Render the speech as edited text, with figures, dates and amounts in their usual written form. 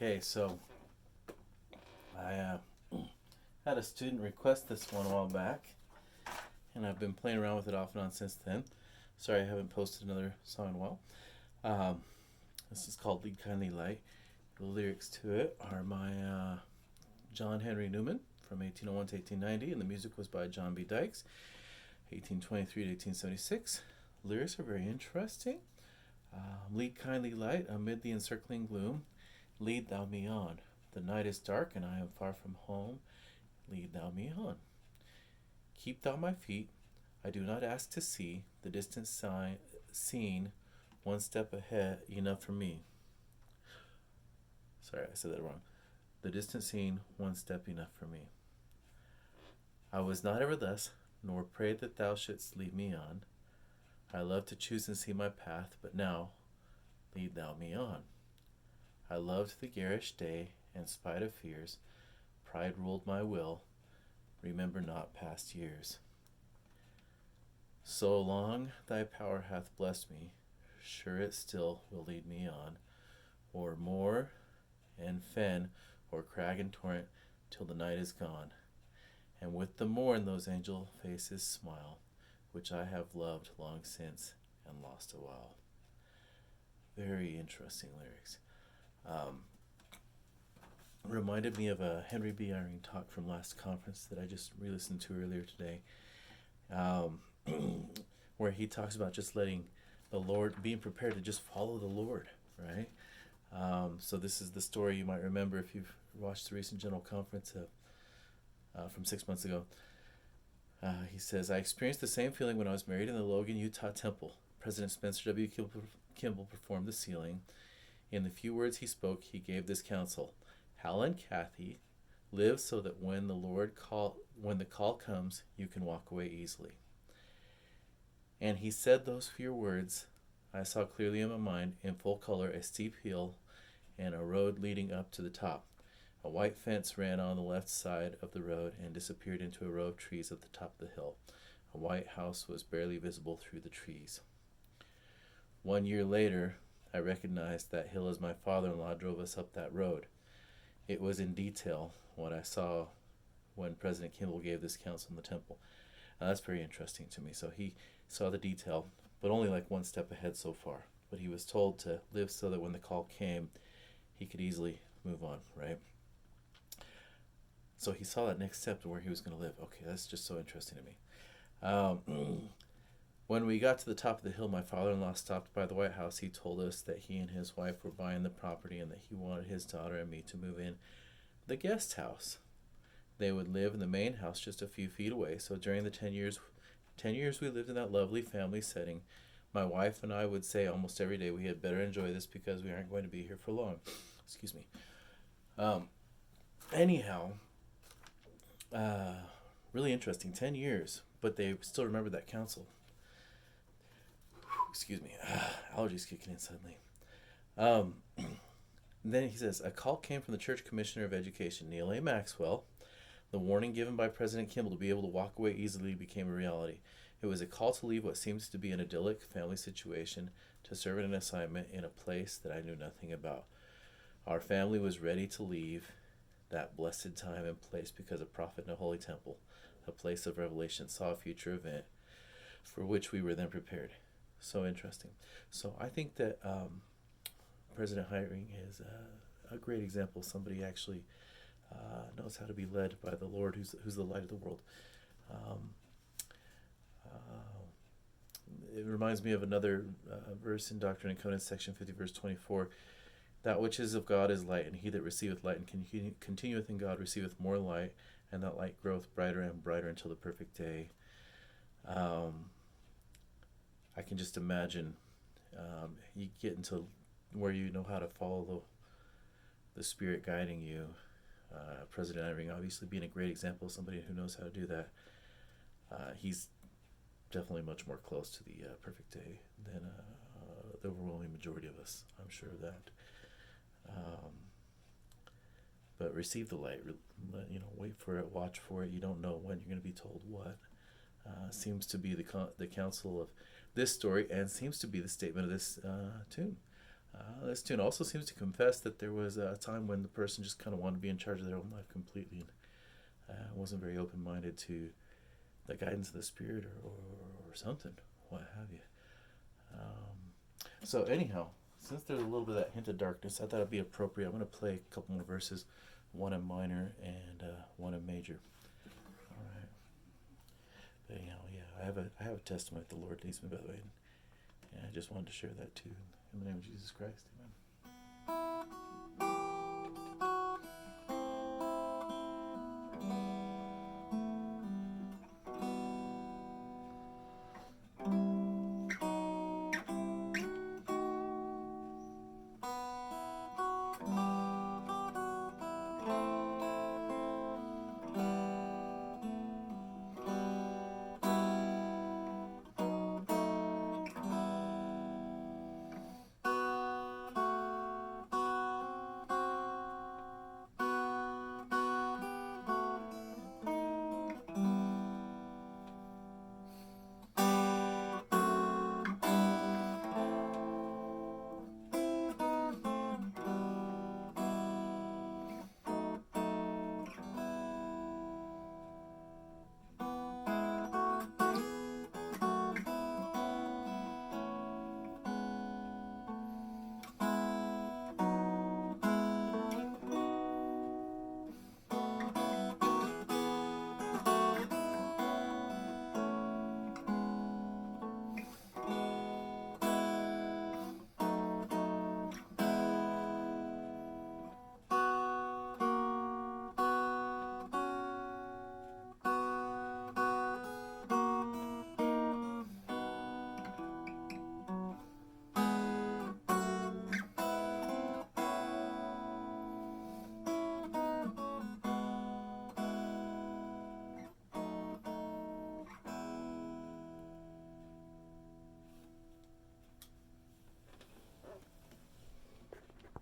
Okay, so I had a student request this one a while back, and I've been playing around with it off and on since then. Sorry I haven't posted another song in a while. Um, this is called Lead Kindly Light. The lyrics to it are by John Henry Newman from 1801 to 1890, and the music was by John B. Dykes, 1823 to 1876. Lyrics are very interesting. Lead kindly light amid the encircling gloom, lead thou me on. The night is dark and I am far from home, lead thou me on. Keep thou my feet, I do not ask to see the distant sign seen, one step ahead enough for me. Sorry, I said that wrong. The distant scene, one step enough for me. I was not ever thus, nor prayed that thou shouldst lead me on. I love to choose and see my path, but now lead thou me on. I loved the garish day, and spite of fears, pride ruled my will, remember not past years. So long thy power hath blessed me, sure it still will lead me on, o'er moor and fen, o'er crag and torrent, till the night is gone, and with the morn those angel faces smile, which I have loved long since and lost a while. Very interesting lyrics. Reminded me of a Henry B. Eyring talk from last conference that I just re-listened to earlier today, where he talks about just letting the Lord, being prepared to just follow the Lord, right? So this is the story you might remember if you've watched the recent General Conference from 6 months ago. He says, I experienced the same feeling when I was married in the Logan, Utah temple. President Spencer W. Kimball performed the sealing. In the few words he spoke, he gave this counsel. Hal and Kathy, live so that when the call comes, you can walk away easily. And he said those few words. I saw clearly in my mind, in full color, a steep hill and a road leading up to the top. A white fence ran on the left side of the road and disappeared into a row of trees at the top of the hill. A white house was barely visible through the trees. 1 year later, I recognized that hill as my father-in-law drove us up that road. It was in detail what I saw when President Kimball gave this counsel in the temple. Now, that's very interesting to me. So he saw the detail, but only like one step ahead so far. But he was told to live so that when the call came, he could easily move on, right? So he saw that next step to where he was going to live. Okay, that's just so interesting to me. When we got to the top of the hill, my father-in-law stopped by the White House. He told us that he and his wife were buying the property and that he wanted his daughter and me to move in the guest house. They would live in the main house just a few feet away. So during the 10 years we lived in that lovely family setting. My wife and I would say almost every day we had better enjoy this because we aren't going to be here for long. Excuse me. Anyhow, really interesting. 10 years, but they still remember that counsel. Excuse me, allergies kicking in suddenly. Then he says, a call came from the Church Commissioner of Education, Neil A. Maxwell. The warning given by President Kimball to be able to walk away easily became a reality. It was a call to leave what seems to be an idyllic family situation to serve in an assignment in a place that I knew nothing about. Our family was ready to leave that blessed time and place because a prophet in a holy temple, a place of revelation, saw a future event for which we were then prepared. So interesting. So I think that President Eyring is a great example of somebody actually knows how to be led by the Lord, who's the light of the world. It reminds me of another verse in Doctrine and Covenants, section 50, verse 24. That which is of God is light, and he that receiveth light and continueth in God receiveth more light, and that light groweth brighter and brighter until the perfect day. I can just imagine you get into where you know how to follow the Spirit guiding you. President Eyring obviously being a great example of somebody who knows how to do that. He's definitely much more close to the perfect day than the overwhelming majority of us. I'm sure of that. But receive the light. Wait for it, watch for it. You don't know when you're going to be told what. Seems to be the counsel of this story, and seems to be the statement of this tune. This tune also seems to confess that there was a time when the person just kind of wanted to be in charge of their own life completely and wasn't very open minded to the guidance of the Spirit or something, what have you. So, anyhow, since there's a little bit of that hint of darkness, I thought it'd be appropriate. I'm going to play a couple more verses, one in minor and one in major. All right. But anyhow, yeah, I have a testimony that the Lord leads me, by the way, and I just wanted to share that too. In the name of Jesus Christ, amen.